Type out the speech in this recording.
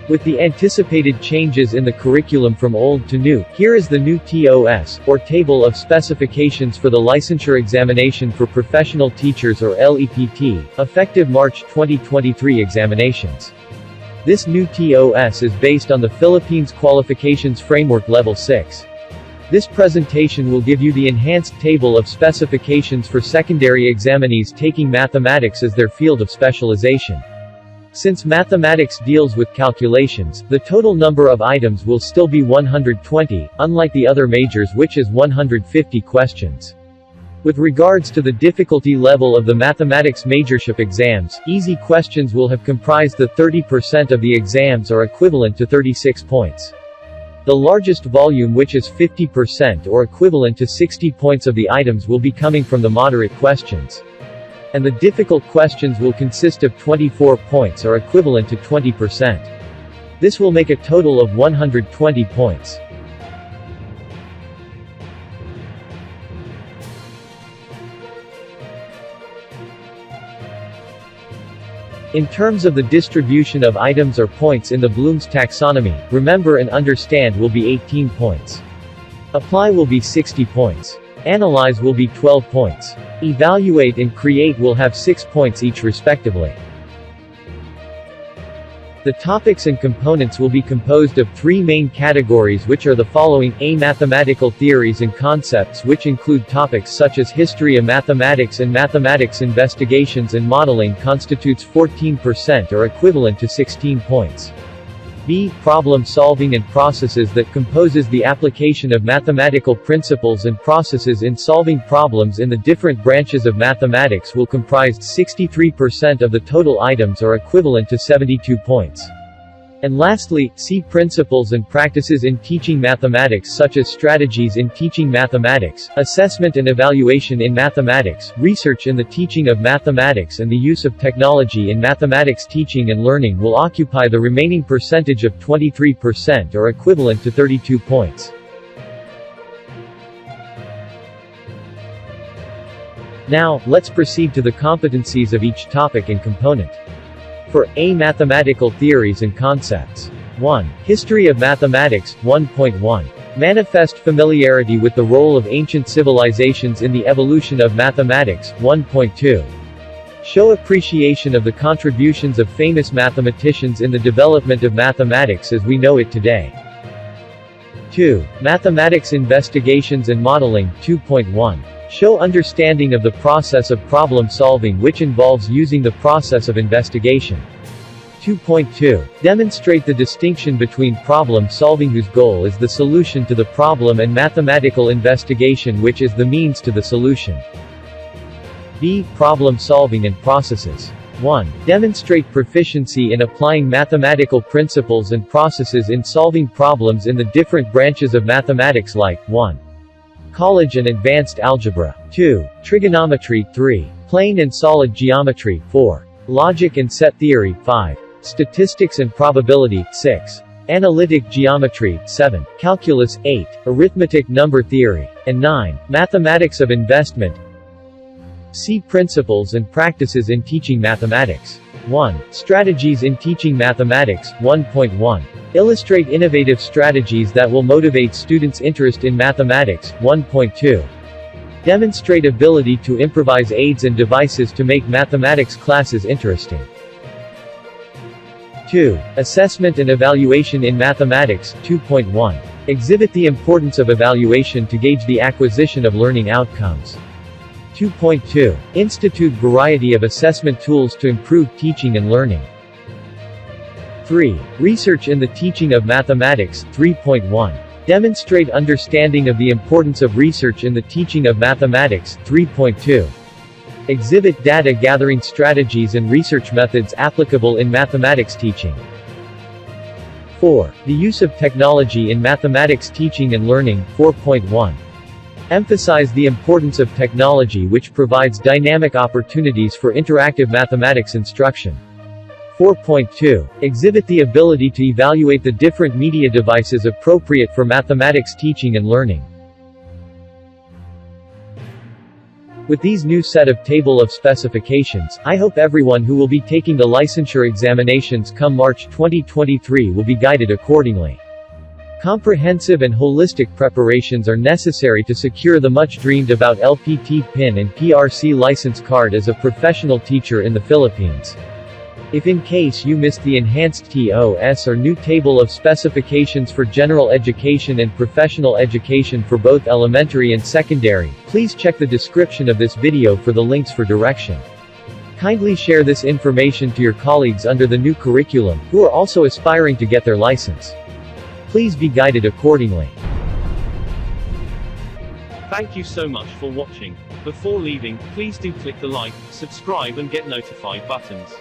With the anticipated changes in the curriculum from old to new, here is the new TOS, or Table of Specifications for the Licensure Examination for Professional Teachers or LEPT, effective March 2023 examinations. This new TOS is based on the Philippines Qualifications Framework Level 6. This presentation will give you the enhanced table of specifications for secondary examinees taking mathematics as their field of specialization. Since mathematics deals with calculations, the total number of items will still be 120, unlike the other majors which is 150 questions. With regards to the difficulty level of the mathematics majorship exams, easy questions will have comprised the 30% of the exams or equivalent to 36 points. The largest volume, which is 50% or equivalent to 60 points of the items, will be coming from the moderate questions. And the difficult questions will consist of 24 points or equivalent to 20%. This will make a total of 120 points. In terms of the distribution of items or points in the Bloom's taxonomy, remember and understand will be 18 points. Apply will be 60 points. Analyze will be 12 points. Evaluate and create will have 6 points each respectively. The topics and components will be composed of 3 main categories, which are the following: A. Mathematical theories and concepts, which include topics such as history of mathematics and mathematics investigations and modeling, constitutes 14% or equivalent to 16 points. B. Problem solving and processes, that composes the application of mathematical principles and processes in solving problems in the different branches of mathematics, will comprise 63% of the total items or equivalent to 72 points. And lastly, C. Principles and practices in teaching mathematics, such as strategies in teaching mathematics, assessment and evaluation in mathematics, research in the teaching of mathematics, and the use of technology in mathematics teaching and learning, will occupy the remaining percentage of 23% or equivalent to 32 points. Now, let's proceed to the competencies of each topic and component. For A. Mathematical theories and concepts. 1. History of mathematics. 1.1. Manifest familiarity with the role of ancient civilizations in the evolution of mathematics. 1.2. Show appreciation of the contributions of famous mathematicians in the development of mathematics as we know it today. 2. Mathematics investigations and modeling. 2.1. Show understanding of the process of problem solving, which involves using the process of investigation. 2.2. Demonstrate the distinction between problem solving, whose goal is the solution to the problem, and mathematical investigation, which is the means to the solution. B. Problem solving and processes. 1. Demonstrate proficiency in applying mathematical principles and processes in solving problems in the different branches of mathematics like 1. College and advanced algebra. 2. Trigonometry. 3. Plane and solid geometry. 4. Logic and set theory. 5. Statistics and probability. 6. Analytic geometry. 7. Calculus. 8. Arithmetic number theory. And 9. Mathematics of investment. C. Principles and practices in teaching mathematics. 1. Strategies in teaching mathematics. 1.1. Illustrate innovative strategies that will motivate students' interest in mathematics. 1.2. Demonstrate ability to improvise aids and devices to make mathematics classes interesting. 2. Assessment and evaluation in mathematics. 2.1. Exhibit the importance of evaluation to gauge the acquisition of learning outcomes. 2.2. Institute variety of assessment tools to improve teaching and learning. 3. Research in the teaching of mathematics. 3.1. Demonstrate understanding of the importance of research in the teaching of mathematics. 3.2. Exhibit data gathering strategies and research methods applicable in mathematics teaching. 4. The use of technology in mathematics teaching and learning. 4.1. Emphasize the importance of technology, which provides dynamic opportunities for interactive mathematics instruction. 4.2. Exhibit the ability to evaluate the different media devices appropriate for mathematics teaching and learning. With these new set of table of specifications, I hope everyone who will be taking the licensure examinations come March 2023 will be guided accordingly. Comprehensive and holistic preparations are necessary to secure the much dreamed about LPT PIN and PRC license card as a professional teacher in the Philippines. If in case you missed the enhanced TOS or new table of specifications for general education and professional education for both elementary and secondary, please check the description of this video for the links for direction. Kindly share this information to your colleagues under the new curriculum, who are also aspiring to get their license. Please be guided accordingly. Thank you so much for watching. Before leaving, please do click the like, subscribe and get notified buttons.